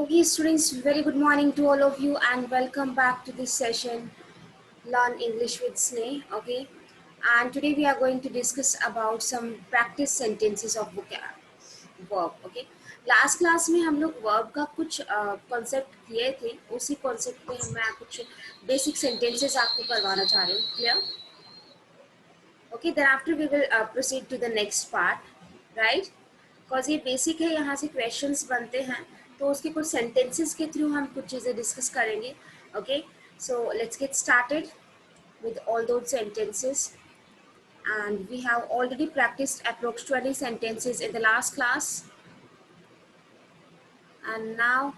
Okay, students, very good morning to all of you and welcome back to this session, Learn English with Sneh, okay? And today we are going to discuss about some practice sentences of verb, okay? Last class में हम लोग verb का कुछ concept किए थे, उसी concept में मैं कुछ बेसिक सेंटेंसेस आपको करवाना चाह रही हूँ, clear? Okay, then after we will proceed to the next part, right? Because ये बेसिक है, यहाँ से क्वेश्चंस बनते हैं, तो उसके कुछ सेंटेंसेस के थ्रू हम कुछ चीज़ें डिस्कस करेंगे. Okay, so let's get started with all those sentences. And we have already practiced approx 20 sentences in the last class. And now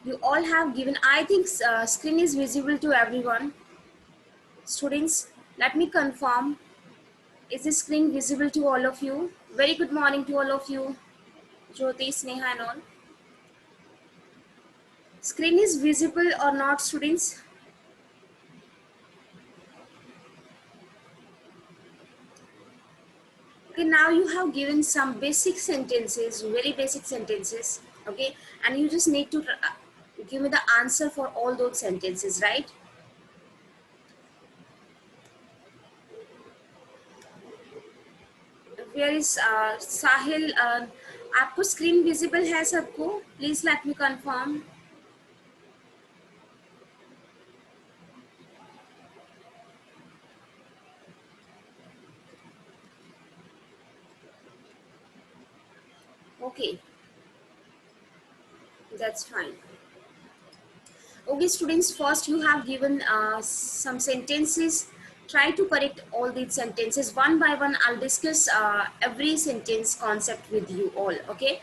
you all have given, I think screen is visible to everyone. Students, let me confirm. Is the screen visible to all of you? Very good morning to all of you. Jyoti, Sneha and all. Screen is visible or not, students? Okay, now you have given some basic sentences, very basic sentences, okay? And you just need to give me the answer for all those sentences, right? Where is Sahil? आपको screen visible है सबको? Please let me confirm. Okay, that's fine. Okay, students, first you have given some sentences. Try to correct all these sentences. One by one, I'll discuss every sentence concept with you all, okay?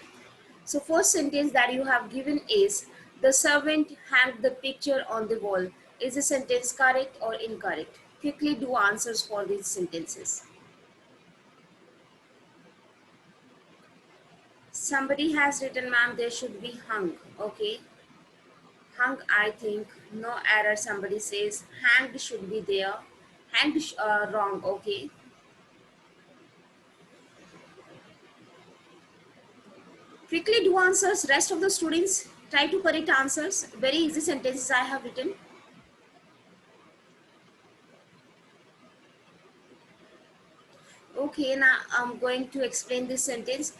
So first sentence that you have given is, the servant hanged the picture on the wall. Is the sentence correct or incorrect? Quickly do answers for these sentences. Somebody has written, ma'am, there should be hung, okay? Hung, I think, no error. Somebody says hanged should be there. Hanged, wrong, okay. Quickly do answers. Rest of the students, try to correct answers. Very easy sentences I have written. Okay, now I'm going to explain this sentence.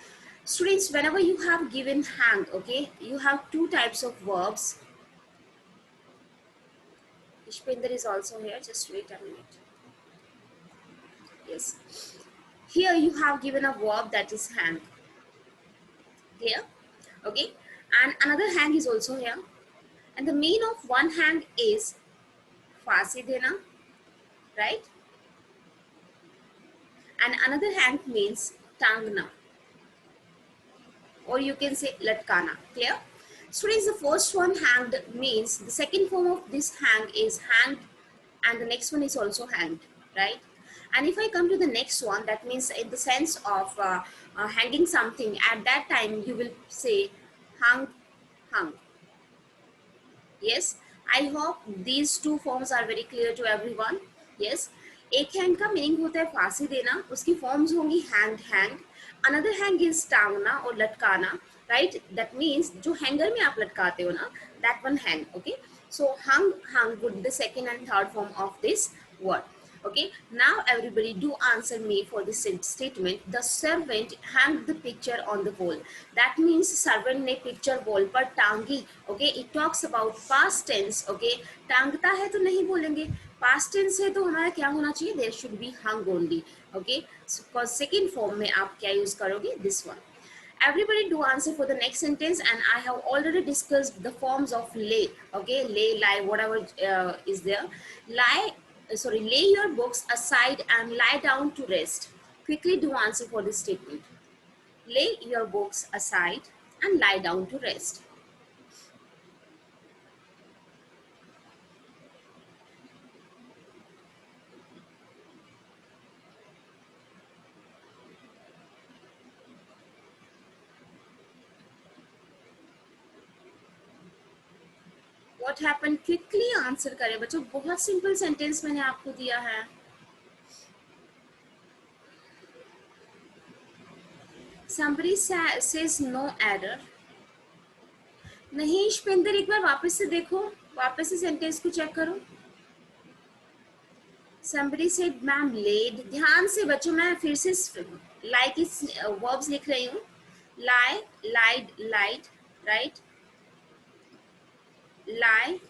Students, whenever you have given hang, okay, you have two types of verbs. Ishpinder is also here. Just wait a minute. Yes. Here you have given a verb that is hang. Here, okay, and another hang is also here, and the meaning of one hang is फांसी देना, right, and another hang means टांगना, or you can say लटकाना. Clear? Students, the first one hanged means the second form of this hang is hanged, and the next one is also hanged, right? And if I come to the next one, that means in the sense of hanging something, at that time you will say hung, hung. Yes, I hope these two forms are very clear to everyone. Yes, एक hang का meaning होता है फांसी देना, उसकी forms होंगी hang hang. Another hang is टांगना और लटकाना, राइट? दैट मीन्स जो हैंगर में आप लटकाते हो ना, that one hang, okay? So hung hung would be the second and third form of this word. Okay, now everybody do answer me for this statement. The servant hung the picture on the wall. That means servant ने picture wall पर टांगी. Okay, it talks about past tense. Okay, टांगता है तो नहीं बोलेंगे, past tense है तो हमारा क्या होना चाहिए? There should be hung only. Okay, so second form में आप क्या use करोगे? This one. Everybody do answer for the next sentence, and I have already discussed the forms of lay. Okay, lay, lie, whatever is there. Lie, sorry, lay your books aside and lie down to rest. Quickly do answer for this statement. Lay your books aside and lie down to rest. What happened? Quickly answer करें बच्चों, बहुत simple sentence मैंने आपको दिया है. Somebody says no error. नहीं श्वेंदर, एक बार वापस से देखो, वापस से सेंटेंस को चेक करो। somebody said मैम लेड, ध्यान से बच्चों, मैं फिर से लाइक इस वर्ब्स लिख रही हूँ। lie, lied, lied, right? lie,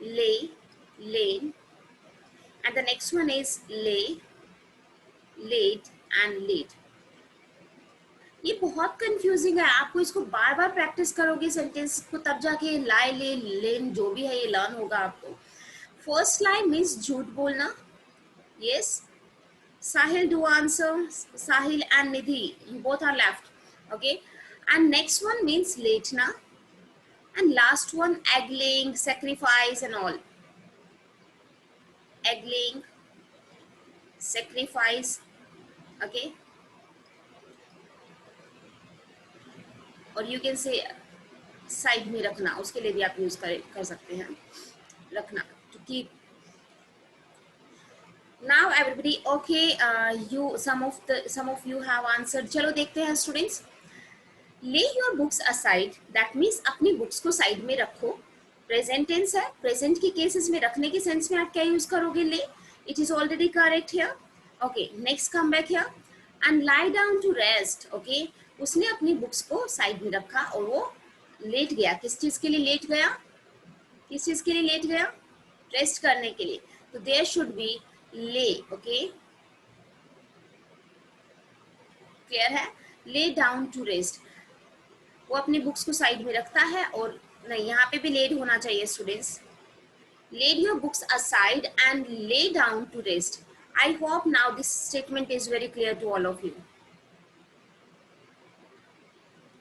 lay, laid, and the next one is lay, laid and laid. ये बहुत कंफ्यूजिंग है, आपको इसको बार बार प्रैक्टिस करोगे सेंटेंस को, तब जाके लाई, ले, लेन जो भी है ये लर्न होगा आपको। फर्स्ट लाई मीन्स झूठ बोलना, yes. Sahil do answer. Sahil and Nidhi, you both are left. Okay. And next one means late na. And last one, egg laying, sacrifice and all. Egg laying, sacrifice. Okay. और you can say side में रखना, उसके लिए भी आप use कर सकते हैं, रखना, to keep. Now everybody okay, you some of you have answered. चलो देखते हैं students. Lay your books aside, that means अपनी बुक्स को साइड में रखो। प्रेजेंट टेंस है, प्रेजेंट के केसेस में रखने के सेंस में आप क्या यूज करोगे? ले। It is already correct here. Okay, next come back here. And lie down to rest. Okay, उसने अपनी बुक्स को साइड में रखा और वो लेट गया। किस चीज के लिए लेट गया? किस चीज के लिए लेट गया? रेस्ट करने के लिए। तो देयर शुड बी ले। ओके, क्लियर है? ले डाउन टू रेस्ट, वो अपनी बुक्स को साइड में रखता है। और नहीं, यहाँ पे भी लेड होना चाहिए students. Laid your books aside and lay down to rest. I hope now this statement is very clear to all of you.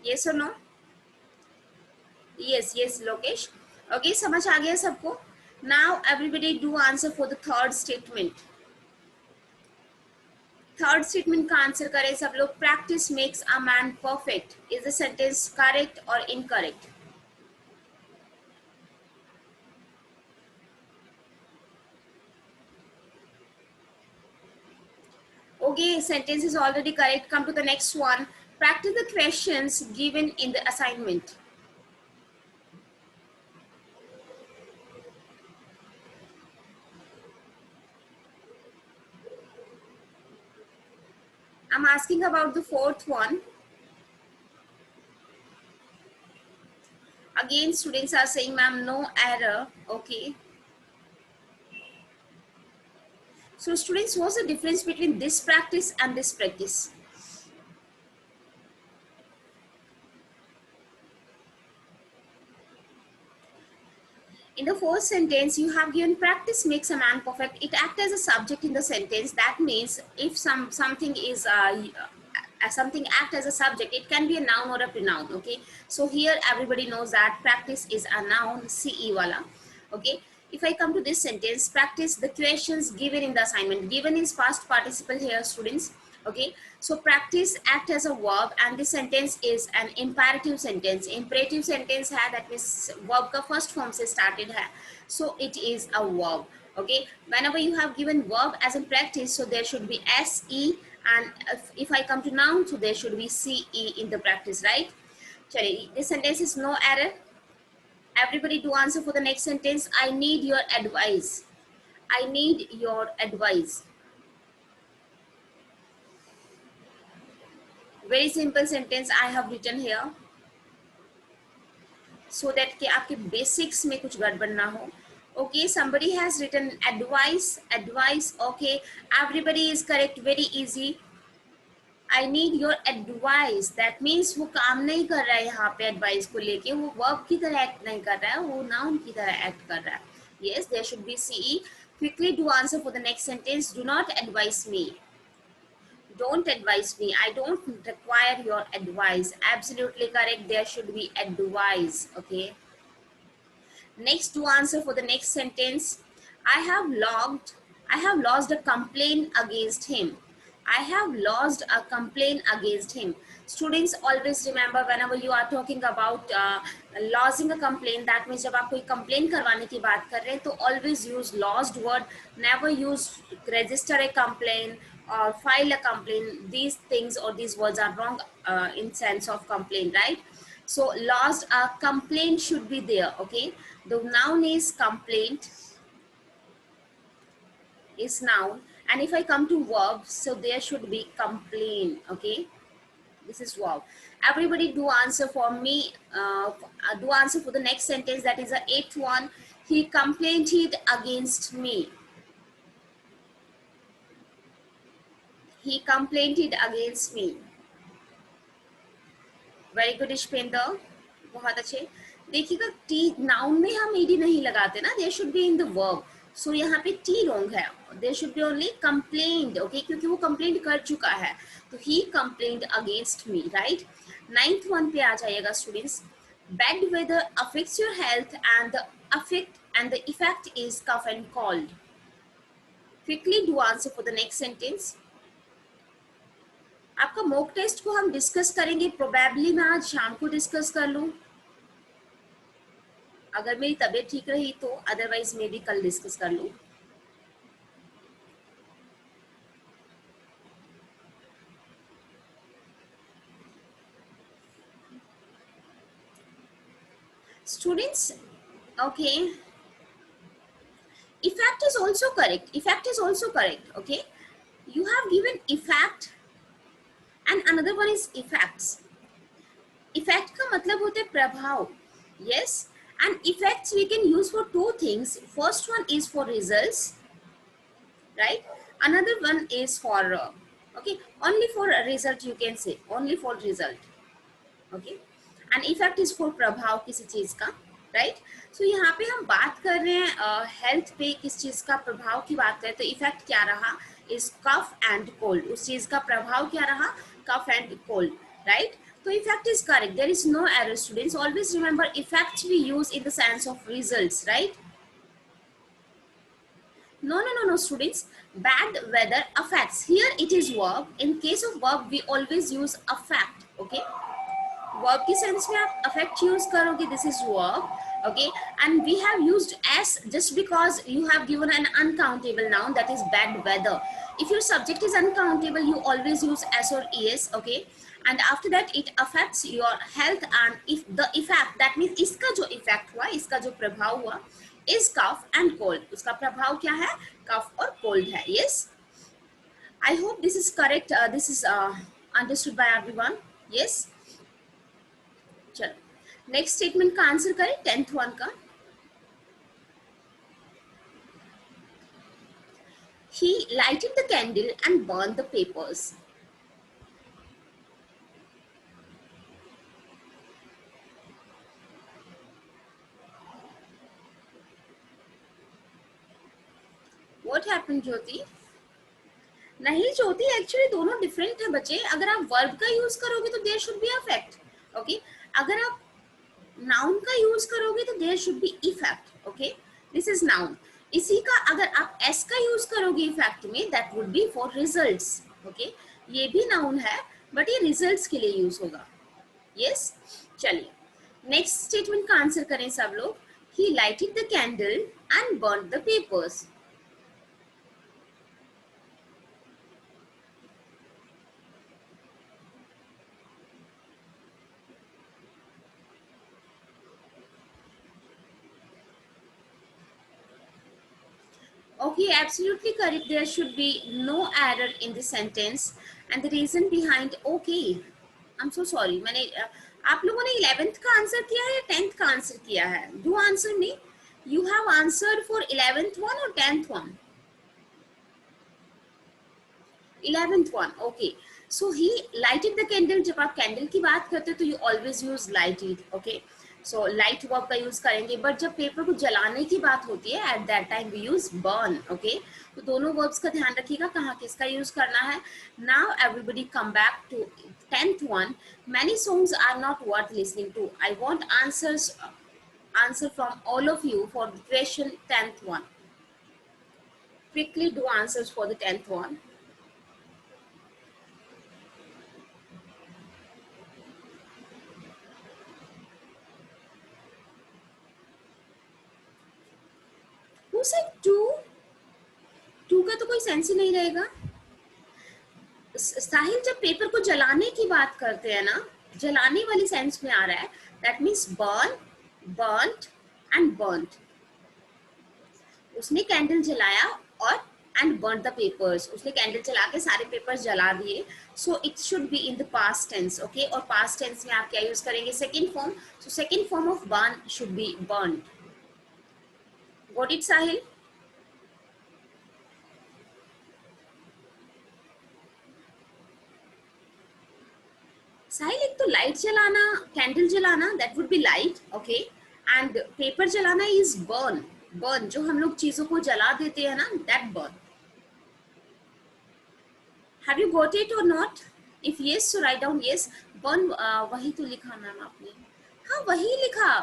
Yes और no? Yes yes Lokesh. Okay, समझ आ गया सबको? Now everybody do answer for the third statement. Third statement का answer करें सब लोग। Practice makes a man perfect. Is the sentence correct और incorrect? Okay, sentence is already correct. Come to the next one. Practice the questions given in the assignment. I'm asking about the fourth one. Again, students are saying, ma'am, no error. Okay. So students, what's the difference between this practice and this practice? In the first sentence, you have given practice makes a man perfect. It acts as a subject in the sentence. That means if something is something act as a subject, it can be a noun or a pronoun. Okay, so here everybody knows that practice is a noun, ce wala. Okay, if I come to this sentence, practice the questions given in the assignment. Given is past participle here, students. Okay, so practice act as a verb and this sentence is an imperative sentence. Imperative sentence है, that means verb का first form से started है, so it is a verb. Okay, whenever you have given verb as in practice, so there should be se, and if I come to noun, so there should be ce in the practice, right? Chale, this sentence is no error. Everybody to answer for the next sentence. I need your advice. I need your advice. Very simple sentence I have written here, so that कि आपके basics में कुछ गड़बड़ ना हो. Okay, somebody has written advice. Advice. Okay, everybody is correct. Very easy. I need your advice. That means वो काम नहीं कर रहा है यहाँ पे advice को लेके, वो verb की तरह act नहीं कर रहा है, वो noun की तरह act कर रहा है. Yes, there should be ce. Quickly do answer for the next sentence. Do not advise me. Don't advise me. I don't require your advice. Absolutely correct. There should be advice. Okay. Next to answer for the next sentence. I have lost a complaint against him. I have lost a complaint against him. Students, always remember whenever you are talking about losing a complaint, that means जब आप कोई complaint करवाने की बात कर रहे हैं, तो always use lost word. Never use register a complaint or file a complaint. These things or these words are wrong in sense of complaint, right? So lost, a complaint should be there. Okay, the noun is complaint, is noun, and if I come to verb, so there should be complain. Okay, this is verb. Everybody do answer for me. Do answer for the next sentence, that is the eighth one. He complained against me. He complained against me. Very good Ishpendra, बहुत अच्छे. देखिएगा T noun में हम ED नहीं लगाते ना, there should be in the verb. So यहाँ पे टी रॉन्ग है, there should be only complaint. Okay, क्योंकि वो कंप्लेंट कर चुका है, तो he complaint against me. Right. Ninth one पे आ जाइएगा students. Bad weather affects your health and the effect is cough and cold. Quickly do answer for the next sentence. आपका मॉक टेस्ट को हम डिस्कस करेंगे, प्रोबेबली मैं आज शाम को डिस्कस कर लूं अगर मेरी तबीयत ठीक रही तो, अदरवाइज मे भी कल डिस्कस कर लूं. Students, okay, effect is also correct. Effect is also correct. Okay, you have given effect and another one is effects. Effect का मतलब होता है प्रभाव. Yes, and effects we can use for two things. First one is for results, right? Another one is for okay, only for a result, you can say only for result. Okay, and effect is for प्रभाव किसी चीज का. Right. सो यहाँ पे हम बात कर रहे हैं हेल्थ पे, किस चीज का प्रभाव की बात करें तो इफेक्ट क्या रहा, इज कफ एंड कोल्ड. उस चीज का प्रभाव क्या रहा, कफ एंड कोल्ड. राइट. तो effect is correct, there is no error. Students always remember effects we use in the sense of results. Right. No, students. Bad weather affects. Here it is verb. In case of verb, we always use affect. Okay. Verb की sense में आप affect use करोगे. This is verb. Okay. And we have used s just because you have given an uncountable noun, that is bad weather. If your subject is uncountable, you always use s or es. Okay. And after that, it affects your health, and if the effect, that means इसका जो effect हुआ, इसका जो प्रभाव हुआ, is cough and cold. उसका प्रभाव क्या है, cough और cold है. Yes. I hope this is correct. This is understood by everyone. Yes. चलो नेक्स्ट स्टेटमेंट का आंसर करें, 10th वन का. He lighted the candle and burned the papers. What happened, ज्योति? नहीं ज्योति, एक्चुअली दोनों डिफरेंट है बच्चे. अगर आप वर्ब का यूज करोगे तो there should be affect. Okay. अगर आप नाउन का यूज करोगे तो there should be effect. Okay, this is noun. इसी का अगर आप एस का यूज करोगे इफेक्ट में, that would B for results. Okay, ये भी नाउन है बट ये रिजल्ट्स के लिए यूज होगा. यस. चलिए नेक्स्ट स्टेटमेंट का आंसर करें सब लोग. He lighted the candle and burn the papers. Okay, absolutely correct. There should be no error in the sentence, and the reason behind. Okay, I'm so sorry. मैंने आप लोगों ने 11th का answer किया है या 10th का आंसर किया है? Do answer me. You have answered for 11th one or 10th one? 11th one. Okay. So he lighted the candle. जब आप कैंडल की बात करते हो तो you always use lighted. Okay. So light verb का यूज करेंगे, बट जब पेपर को जलाने की बात होती है at that time we use burn. Okay, तो दोनों वर्ब्स का ध्यान रखिएगा कहाँ किसका यूज करना है. Now everybody come back to 10th one. Many songs are not worth listening to. I want answer from all of you for the question 10th one. Quickly do answers for the 10th one. To का तो कोई sense ही नहीं रहेगा. साहिल, जब paper को जलाने की बात करते हैं ना, जलाने वाली सेंस में आ रहा है, that means burn, burnt and burnt. उसने कैंडल जलाया और एंड बर्न द पेपर्स, उसने कैंडल जला के सारे पेपर्स जला दिए। So it should be in the past tense, okay. और पास्ट टेंस में आप क्या यूज करेंगे, second form. So second form of burn should be burn. Got it Sahil? Sahil, एक तो लाइट जलाना, कैंडल जलाना, that would be light, okay. And paper जलाना इज बर्न, बर्न जो हम लोग चीजों को जला देते हैं ना, that burn. Have you got it or not? If yes, so write down yes. Burn, वही तो लिखा मैम आपने। हाँ वही लिखा,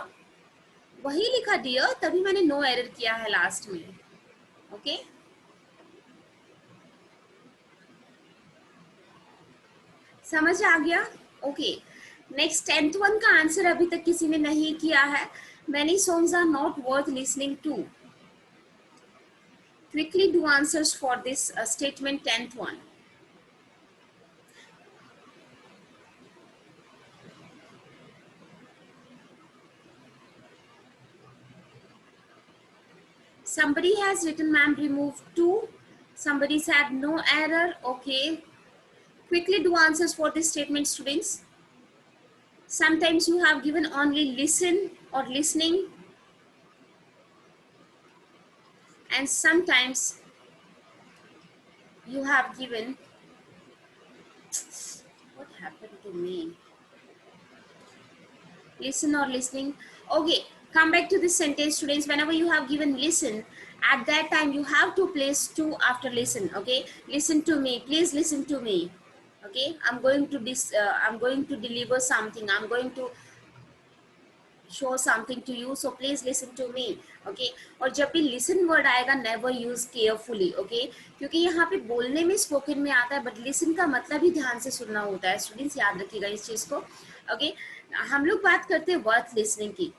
वही लिखा डियर, तभी मैंने नो एरर किया है लास्ट में, ओके। समझ आ गया, ओके। नेक्स्ट 10th वन का आंसर अभी तक किसी ने नहीं किया है। Many songs are not worth listening to. Quickly do answers for this statement 10th one. Somebody has written ma'am remove 2. Somebody said no error, okay. Quickly do answers for this statement, students. Sometimes you have given only listen or listening, and sometimes you have given, what happened to me? Listen or listening. Okay, come back to this sentence, students. Whenever you have given listen, at that time you have to place 2 after listen, okay. Listen to me, please listen to me, okay. I'm going to deliver something, I'm going to show something to you, so please listen to me, okay. और जब भी listen word आएगा never use carefully, okay, क्योंकि यहाँ पे बोलने में spoken में आता है, but listen का मतलब ही ध्यान से सुनना होता है। स्टूडेंट्स याद रखिएगा इस चीज को, okay। हम लोग बात करते हैं worth listening की,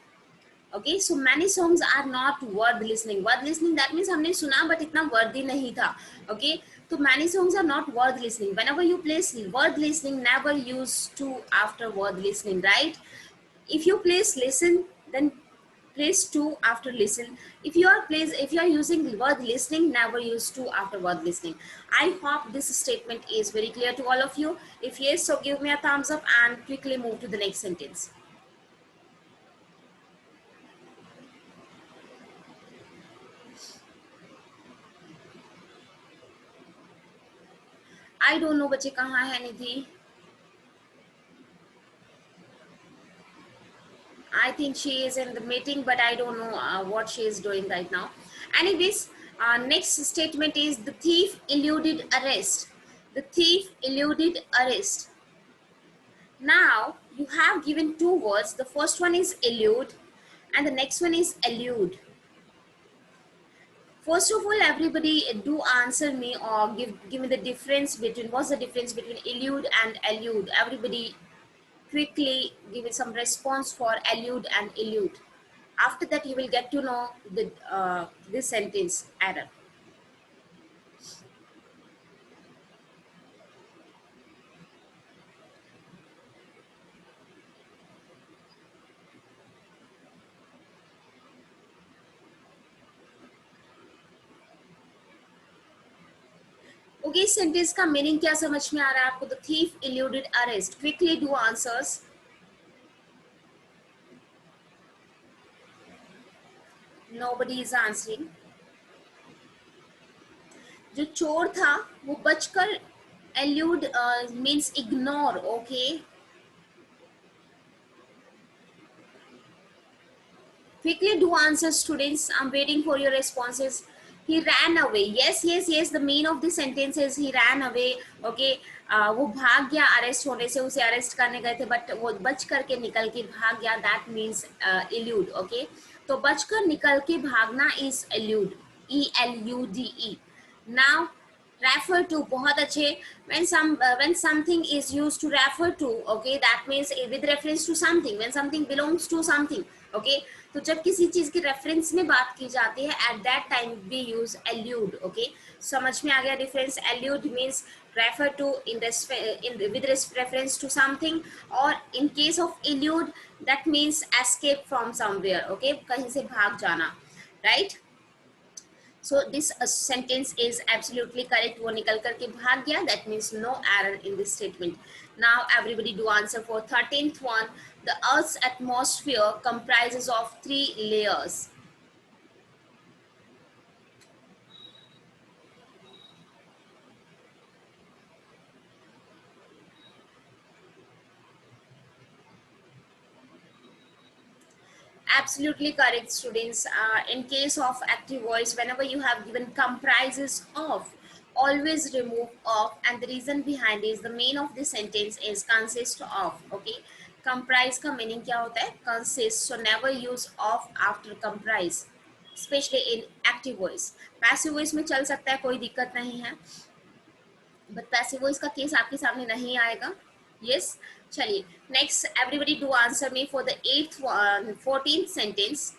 okay। So many songs are not worth listening. Worth listening that means हमने सुना but इतना worthy नहीं था, okay। तो many songs are not worth listening. Whenever you place worth listening, never use to after worth listening, right? If you place listen, then place 2 after listen. If you are using the word listening, never use 2 after word listening. I hope this statement is very clear to all of you. If yes, so give me a thumbs up and quickly move to the next sentence. I don't know बच्चे कहाँ है निधि? I think she is in the meeting, but I don't know what she is doing right now. Anyways, next statement is the thief eluded arrest. The thief eluded arrest. Now, you have given 2 words. The first one is elude and the next one is elude. First of all, everybody do answer me or give me the difference between, what's the difference between elude and elude. Everybody quickly give it some response for elude and elude. After that, you will get to know the this sentence error. Okay, इस sentence का meaning क्या समझ में आ रहा है आपको? The thief eluded arrest. Quickly do answers. Nobody is answering. जो चोर था वो बचकर, elude means ignore, okay. Quickly do answers, students. I'm waiting for your responses. He ran away. Yes, yes, yes. The meaning of the sentence is he ran away. Okay. वो भाग गया arrest होने से, उसे अरेस्ट करने गए थे but वो बच करके निकल के भाग गया, दैट मीन्स elude, okay. तो बचकर निकल के भागना is elude, ELUDE. Now refer to, बहुत अच्छे. When something is used to refer to, okay, that means with reference to something, when something belongs to something, okay तो जब किसी चीज के रेफरेंस में बात की जाती है at that time we use allude okay समझ में आ गया difference allude means refer to in with reference to something और in case of elude that means escape from somewhere okay कहीं से भाग जाना right so this sentence is absolutely correct वो निकल करके भाग गया that means no error in this statement now everybody do answer for 13th one the earth's atmosphere comprises of 3 layers absolutely correct students in case of active voice whenever you have given comprises of always remove of and the reason behind is the main of the sentence is consist of okay comprise का meaning क्या होता है consist so never use of after comprise especially in active voice passive voice में चल सकता है कोई दिक्कत नहीं है बट पैसिव वॉइस का केस आपके सामने नहीं आएगा यस चलिए next everybody do answer me for the 8th one 14th sentence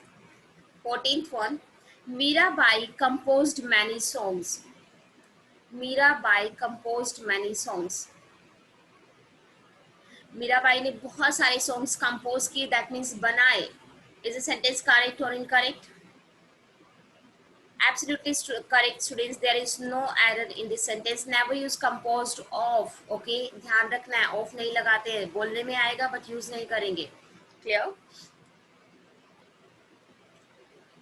14th one Mirabai composed many songs Mirabai composed many songs Mirabai ने बहुत सारे सॉन्ग्स कंपोज किए दैट मीन्स बनाए इज द सेंटेंस करेक्ट और incorrect absolutely correct students there is no error in this sentence never use composed of okay ध्यान रखना है of नहीं लगाते हैं बोलने में आएगा बट यूज नहीं करेंगे क्लियर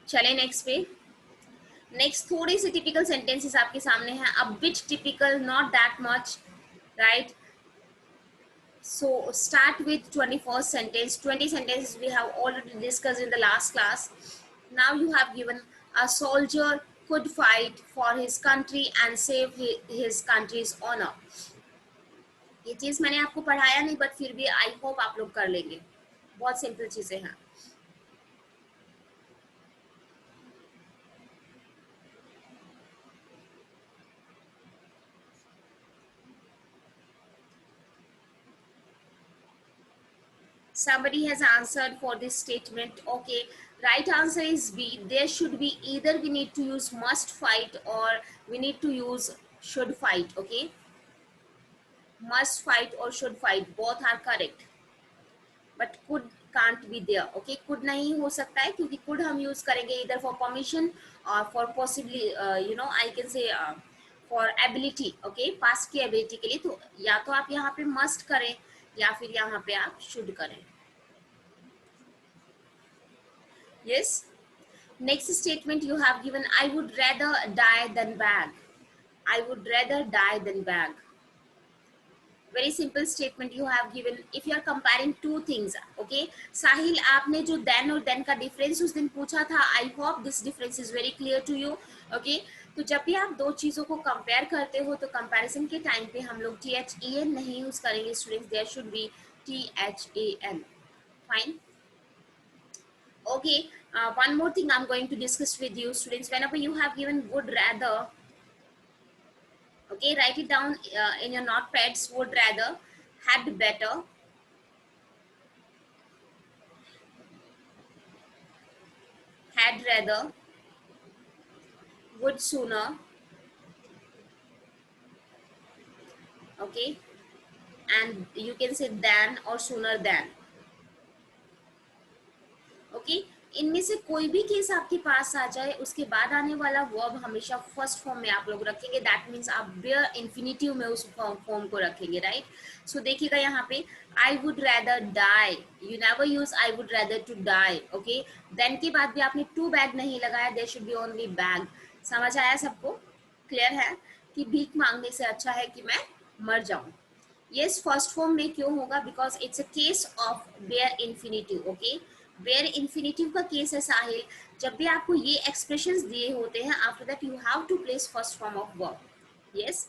चले नेक्स्ट पे नेक्स्ट थोड़ी सी टिपिकल सेंटेंसेस आपके सामने हैं a bit typical not that much right so start with 21st sentence 20 sentences we have already discussed in the last class now you have given a soldier could fight for his country and save his country's honor ये चीज मैंने आपको पढ़ाया नहीं but फिर भी I hope आप लोग कर लेंगे बहुत सिंपल चीजें हैं somebody has answered for this statement okay right answer is b there should be either we need to use must fight or we need to use should fight okay must fight or should fight both are correct but could can't be there okay could नहीं हो सकता है क्योंकि could हम use करेंगे either for permission or for possibly you know I can say for ability okay past की ability के लिए तो या तो आप यहाँ पे must करें या फिर यहाँ पे आप should करें yes next statement you have given I would rather die than beg I would rather die than beg very simple statement you have given if you are comparing two things okay sahil aapne jo then और then का difference उस दिन पूछा था I hope this difference is very clear to you okay तो जब भी आप दो चीजों को कंपेयर करते हो तो कंपैरिजन के टाइम पे हम लोग THEN नहीं यूज करेंगे students there should be THAN fine okay one more thing I'm going to discuss with you students whenever you have given would rather okay write it down in your notepads would rather had better had rather would sooner okay and you can say than or sooner than okay इनमें से कोई भी case आपके पास आ जाए उसके बाद आने वाला वर्ब हमेशा फर्स्ट फॉर्म में आप लोग रखेंगे दैट मीन्स आप बेयर इन्फिनिटिव में उस फॉर्म को रखेंगे राइट सो देखिएगा यहाँ पे I would rather die you never use I would rather to die okay then के बाद भी आपने टू बैग नहीं लगाया there should be only bag समझ आया सबको क्लियर है कि भीख मांगने से अच्छा है कि मैं मर जाऊं यस फर्स्ट फॉर्म में क्यों होगा because it's a case of bare infinitive okay bare infinitive का केस है साहिल जब भी आपको ये एक्सप्रेशंस दिए होते हैं after that you have to place first form of verb yes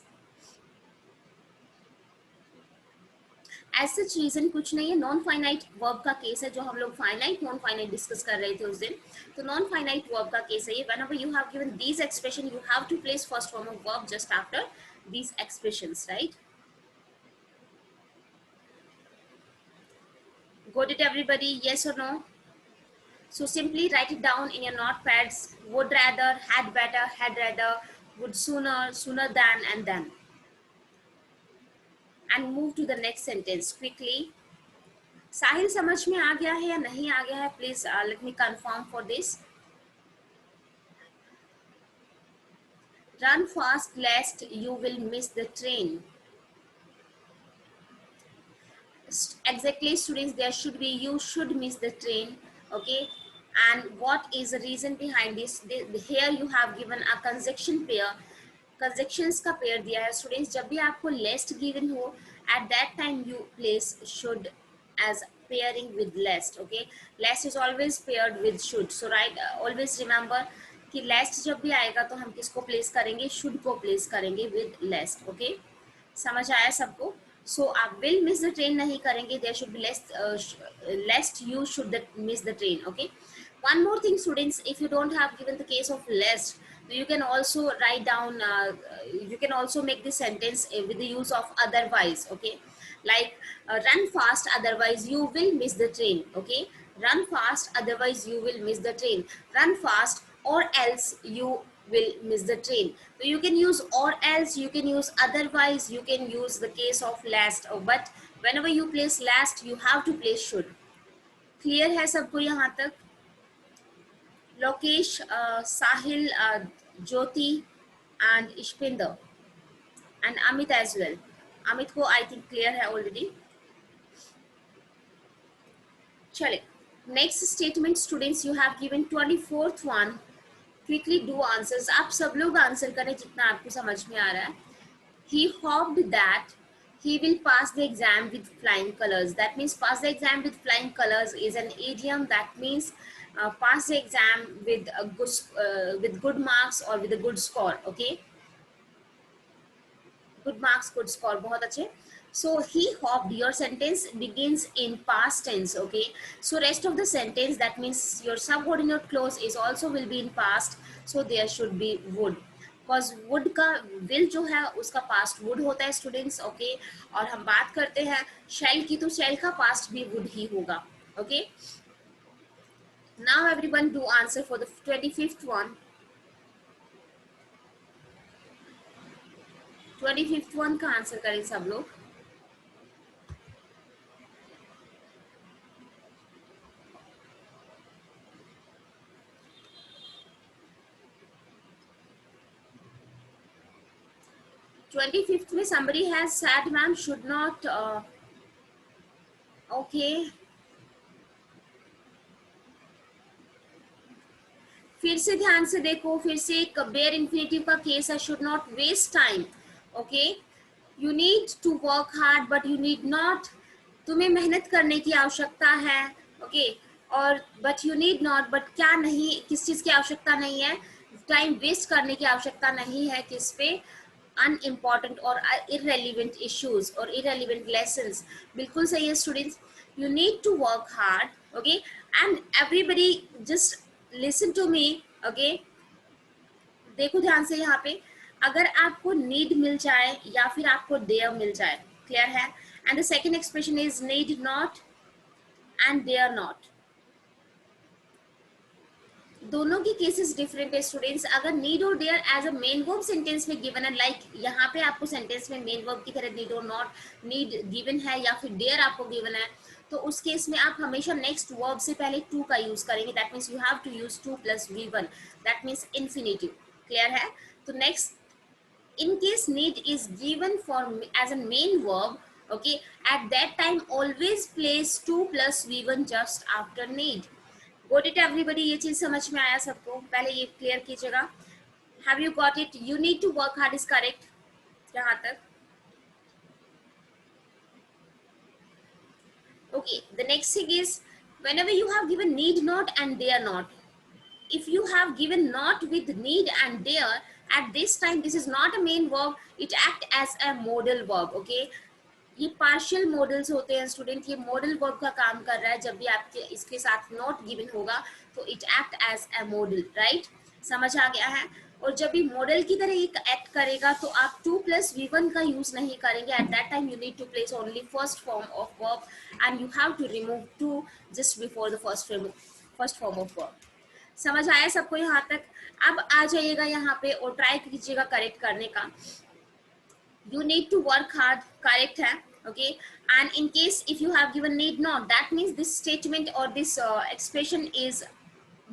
as such reason कुछ नहीं है नॉन फाइनाइट वर्ब का केस है जो हम लोग फाइनाइट नॉन फाइनाइट डिस्कस कर रहे थे उस दिन तो नॉन फाइनाइट वर्ब का केस है ये whenever you have given these expression you have to place first form of verb just after these expressions right got it everybody yes or no So simply write it down in your notepads. Would rather, had better, had rather, would sooner, sooner than, and then. And move to the next sentence quickly. साहिल समझ में आ गया है या नहीं आ गया है? Please let me confirm for this. Run fast lest you will miss the train. Exactly, students, there should be you should miss the train. Okay, and what is the reason behind this? Here you have given a conjunction pair. Conjunctions का pair दिया है students. जब भी आपको लेस्ट given हो, at that time you place should as pairing with lest. Okay, lest is always paired with should, so right, always remember कि lest जब भी आएगा तो हम किसको प्लेस करेंगे? should को प्लेस करेंगे with lest. Okay, समझ आया सबको? सो आप विल मिस द ट्रेन नहीं करेंगे. There should be lest you should miss the train. Okay, one more thing students, if you don't have given the case of lest, you can also write down, you can also make this sentence with the use of otherwise. Okay, like run fast otherwise you will miss the train. Okay, run fast otherwise you will miss the train. Run fast or else you will miss the train. So you can use or else, you can use otherwise, you can use the case of last, but whenever you place last you have to place should. Clear है सबको यहाँ तक? Lokesh, Sahil, Jyoti and Ishpinder and Amit as well. Amit को I think clear है already. चले, next statement students, you have given 24th one. Quickly do answers. आप सब लोग आंसर करें जितना आपको समझ में आ रहा है. He hoped that he will pass the exam with flying colors. That means pass the exam with flying colors is an idiom that means pass the exam with good marks or with a good score. Okay, good marks, good score, बहुत अच्छे. So he hoped, your sentence begins in past tense. Okay, so rest of the sentence, that means your subordinate clause is also will be in past, so there should be would. Because would का will जो है उसका past would होता है students. Okay, और हम बात करते हैं शेल की, तो शेल का पास्ट भी वुड ही होगा. Okay, now everyone do answer for the 25th one. 25th one का आंसर करें सब लोग. ट्वेंटी में somebody has said ma'am should not. Okay, फिर से ध्यान से देखो. फिर से एक बेयर इन्फिनेटिव का केस है. Should not waste time. Okay, you need to work hard but you need not. तुम्हें मेहनत करने की आवश्यकता है. ओके, और but you need not, but क्या नहीं, किस चीज की आवश्यकता नहीं है? टाइम वेस्ट करने की आवश्यकता नहीं है. किस पे? अनइम्पॉर्टेंट और इररेलिवेंट इश्यूज और इररेलिवेंट लेसन्स. बिल्कुल सही है students. You need to work hard. Okay, and everybody just listen to me. Okay, देखो ध्यान से यहाँ पे. अगर आपको नीड मिल जाए या फिर आपको देयर मिल जाए, क्लियर है? And the second expression is need not and dare not. दोनों की केसेस डिफरेंट है स्टूडेंट्स. अगर नीड और dare as a main verb sentence में गिवन है, लाइक यहाँ पे आपको सेंटेंस में मेन वर्ब की तरह नीड और नॉट नीड गिवन है या फिर डेयर आपको गिवन है, तो उस केस में आप हमेशा नेक्स्ट वर्ब से पहले टू का यूज करेंगे. That means you have to use to plus V1. That means infinitive. Clear है? तो next, in case need is given for as a main verb, okay, at that time always place 2 plus V1 just after need. Got it everybody? ये चीज समझ में आया सबको? पहले ये क्लियर कीजिएगा. Have you got it? You need to work hard is correct. यहाँ तक. Okay, the next thing is whenever you have given need not and dare not, if you have given not with need and dare, at this time this is not a main verb, it act as a modal verb. Okay, ये partial models होते हैं student. ये modal verb का काम कर रहा है. जब भी आपके इसके साथ नॉट गिवन होगा तो it act as a modal. Right, समझ आ गया है? और जब भी मॉडल की तरह ये एक्ट करेगा तो आप 2 plus V1 का यूज नहीं करेंगे. At that time you need to place only first form of verb and you have to remove 2 just before the first first form of verb. समझ आया सबको यहाँ तक? अब आ जाइएगा यहाँ पे और ट्राई कीजिएगा करेक्ट करने का। You need to work hard, correct है, okay? And in case if you have given need not, that means this statement or this expression is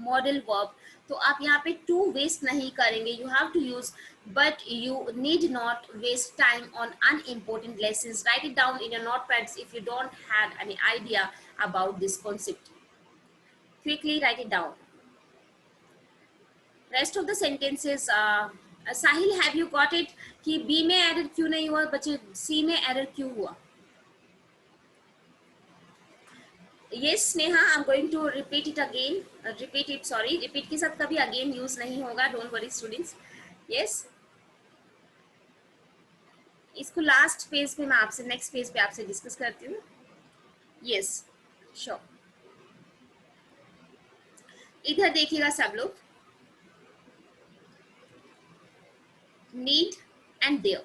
model verb, तो आप यहाँ पे to waste नहीं करेंगे, you have to use but you need not waste time on unimportant lessons. Write it down in your notepads if you don't have any idea about this concept. Quickly write it down. Rest of the sentences, Sahil have you got it कि B में error क्यों नहीं हुआ बच्चे, सी में error क्यों हुआ? Yes, Sneha, I'm going to repeat it again. Repeat it, sorry. Repeat के साथ कभी again use नहीं होगा. Don't worry, students. Yes. इसको लास्ट पेज पे मैं आपसे नेक्स्ट पेज पे आपसे डिस्कस करती हूँ. Yes, sure. इधर देखिएगा सब लोग. Need and there.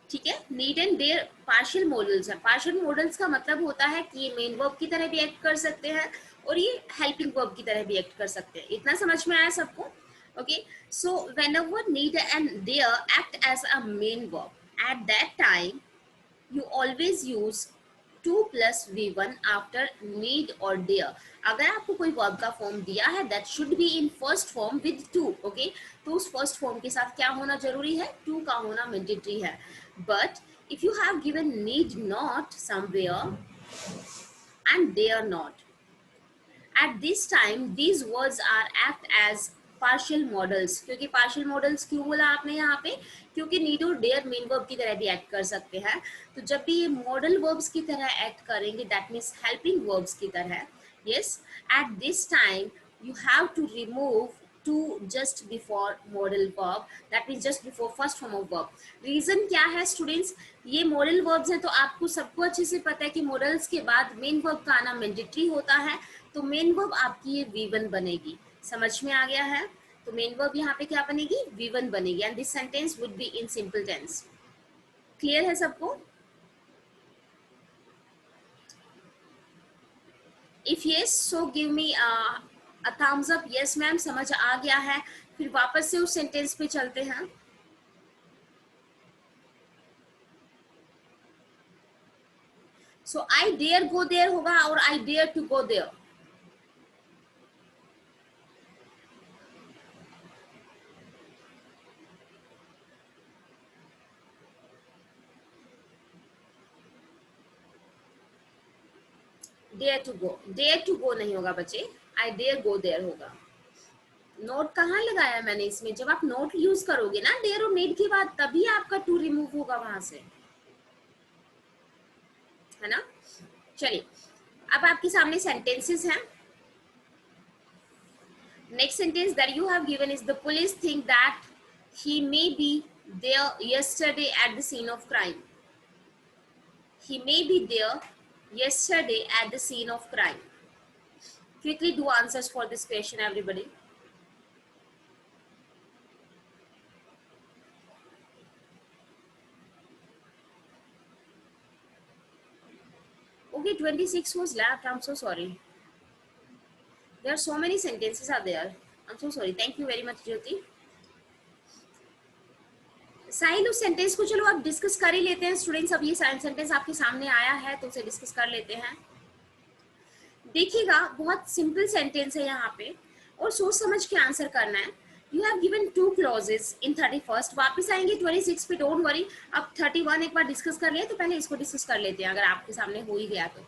ठीक है, need and dare partial modals है. पार्शियल मॉडल्स का मतलब होता है कि ये मेन वर्ब की तरह भी एक्ट कर सकते हैं और ये हेल्पिंग वर्ब की तरह भी एक्ट कर सकते हैं. इतना समझ में आया सबको? Okay, so whenever need and dare act as a main verb, at that time you always use 2 plus V1 after need or dare. अगर आपको कोई वर्ब का फॉर्म दिया है that should be in first form with 2, okay? तो उस first form के साथ क्या होना जरूरी है? 2 का होना मैंडेटरी है. But if you have given need not somewhere and dare not, at this time these words are act as partial models. क्योंकि पार्शियल मॉडल्स क्यों बोला आपने यहाँ पे? क्योंकि नीड और डेयर मेन वर्ब की तरह भी एक्ट कर सकते हैं. तो जब भी ये मॉडल वर्ब्स की तरह एक्ट करेंगे दैट मीन्स हेल्पिंग वर्ब्स की तरह. Yes, at this time you have to remove to just before modal verb, that means just before first form of verb. Reason क्या है स्टूडेंट्स? ये मॉडल वर्ब्स हैं तो आपको सबको अच्छे से पता है कि मॉडल्स के बाद मेन वर्ब का आना मैंडेटरी होता है. तो मेन वर्ब आपकी ये V1 बनेगी. समझ में आ गया है? तो मेन वर्ब यहाँ पे क्या बनेगी? V1 बनेगी. And this sentence would be in simple tense. Clear है सबको? If yes so give me a thumbs up. Yes ma'am, समझ आ गया है. फिर वापस से उस सेंटेंस पे चलते हैं. सो आई डेयर गो देयर होगा और I dare to go there. Dare to go नहीं होगा बच्चे, आई डेयर गो देयर होगा. नोट कहाँ लगाया मैंने इसमें? जब आप नोट यूज करोगे ना डेयर और नीड के बाद, तभी आपका टू रिमूव होगा वहां से, है ना? चलिए, अब आपके सामने सेंटेंसेस हैं. Next sentence that you have given is the police think that he may be there yesterday at the scene of crime. He may be there yesterday at the scene of crime. Quickly do answers for this question, everybody. Okay, 26 was left. I'm so sorry. There are so many sentences are there. I'm so sorry. Thank you very much, Jyoti. साहिल, उस sentence को चलो आप discuss कर ही लेते हैं students. अब ये sentence आपके सामने आया है तो उसे डिस्कस कर लेते हैं. देखिएगा, बहुत सिंपल सेंटेंस है यहाँ पे और सोच समझ के आंसर करना है. You have given 2 clauses in 31st. वापस आएंगे 26 पे, डोंट वरी. अब 31 एक बार डिस्कस कर लिया तो पहले इसको डिस्कस कर लेते हैं अगर आपके सामने हो ही गया तो.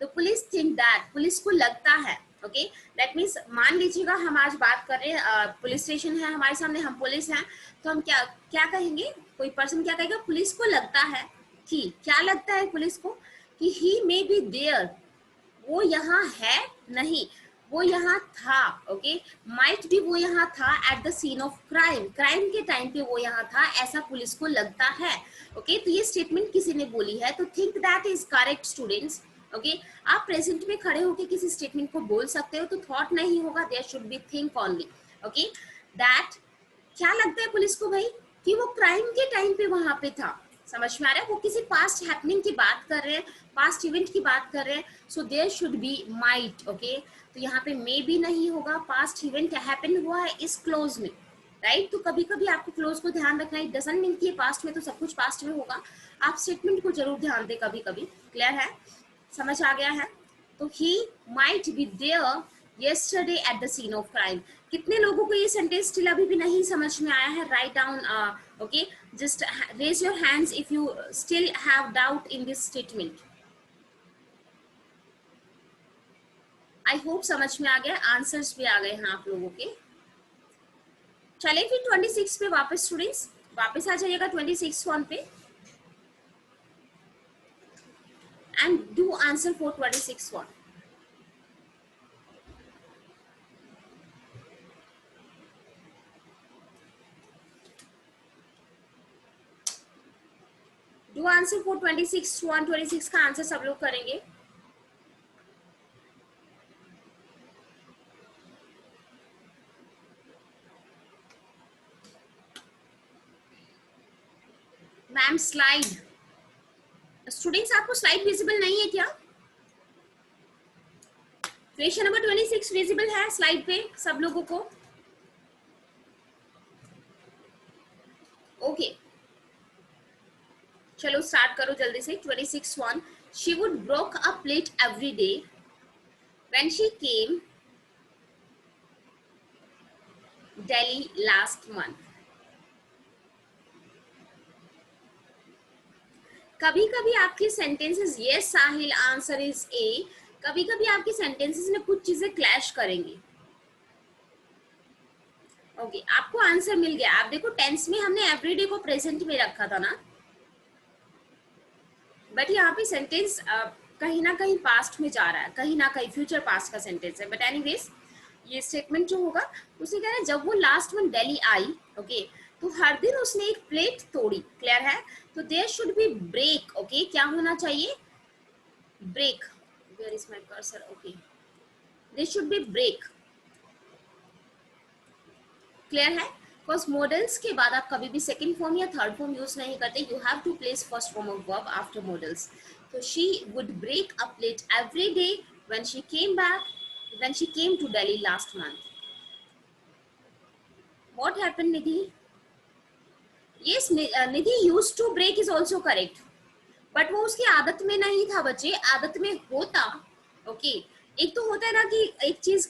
The police think that, police को लगता है. ओके, दैट मीन्स मान लीजिएगा हम आज बात कर रहे हैं, पुलिस स्टेशन है हमारे सामने, हम पुलिस हैं, तो हम क्या क्या कहेंगे? कोई पर्सन क्या कहेगा? पुलिस को लगता है कि, क्या लगता है पुलिस को? कि ही मे बी देयर, वो यहाँ है नहीं, वो यहाँ था. ओके, माइट बी वो यहाँ था at the scene of crime, crime के टाइम पे वो यहाँ था, ऐसा पुलिस को लगता है. ओके, तो ये स्टेटमेंट किसी ने बोली है तो think that is correct students. Okay, आप प्रेजेंट में खड़े होकर किसी स्टेटमेंट को बोल सकते हो तो थॉट नहीं होगा, there should be think only. Okay, that क्या लगता है पुलिस को भाई? कि वो क्राइम के टाइम पे वहां पे था. समझ में आ रहा है? वो किसी पास्ट हैपनिंग की बात कर रहे हैं, पास्ट इवेंट की बात कर रहे हैं, so there should be might, okay. तो यहाँ पे मे भी नहीं होगा, पास्ट इवेंट हैपन हुआ है इस क्लोज में, राइट। तो कभी कभी आपको क्लोज को ध्यान रखना, इट डजंट मीन कि पास्ट में तो सब कुछ पास्ट में होगा, आप स्टेटमेंट को जरूर ध्यान दें कभी कभी। क्लियर है? समझ आ गया है? तो he might be there yesterday at the scene of crime। कितने लोगों को ये सेंटेंस स्टिल अभी भी नहीं समझ में आया है? Right down, okay, just raise your hands if you still have doubt in this statement. I hope समझ में आ गया, आंसर्स भी आ गए हैं आप लोगों के। चले फिर 26 पे वापस स्टूडेंट्स, वापस आ जाइएगा 26 वन पे and do answer for 26 one. Do answer for 26 one. 26 का आंसर सब लोग करेंगे। मैम स्लाइड, स्टूडेंट्स आपको स्लाइड विजिबल नहीं है क्या? क्वेश्चन नंबर 26 विजिबल है स्लाइड पे सब लोगों को? ओके, चलो स्टार्ट करो जल्दी से। 26 one, she would broke a plate every day when she came Delhi last month. कभी कभी आपकी sentences, yes Sahil answer is a, कभी कभी आपकी सेंटेंसेस में कुछ चीजें क्लैश करेंगी। ओके, आपको आंसर मिल गया। आप देखो टेंस में हमने एवरीडे को प्रेजेंट में रखा था ना, बट यहाँ पे सेंटेंस कहीं ना कहीं पास्ट में जा रहा है, कहीं ना कहीं फ्यूचर पास्ट का सेंटेंस है। बट एनीवेज ये स्टेटमेंट जो होगा उसे कह रहे हैं जब वो लास्ट में दिल्ली आई, ओके, तो हर दिन उसने एक प्लेट तोड़ी। क्लियर है? तो there should be break, okay, क्या होना चाहिए? Break. Where is my cursor? Okay, there should be break. Clear है? बिकॉज मॉडल्स के बाद आप कभी भी सेकंड फॉर्म या थर्ड फॉर्म यूज नहीं करते, you have to place first form of verb after models. तो she would break a plate every day when she came back, when she came to Delhi last month. What happened Nidhi? Yes Nidhi, use to break is also correct, but वो उसकी आदत में नहीं था बच्चे, आदत में होता। ओके, एक तो होता है ना कि एक चीज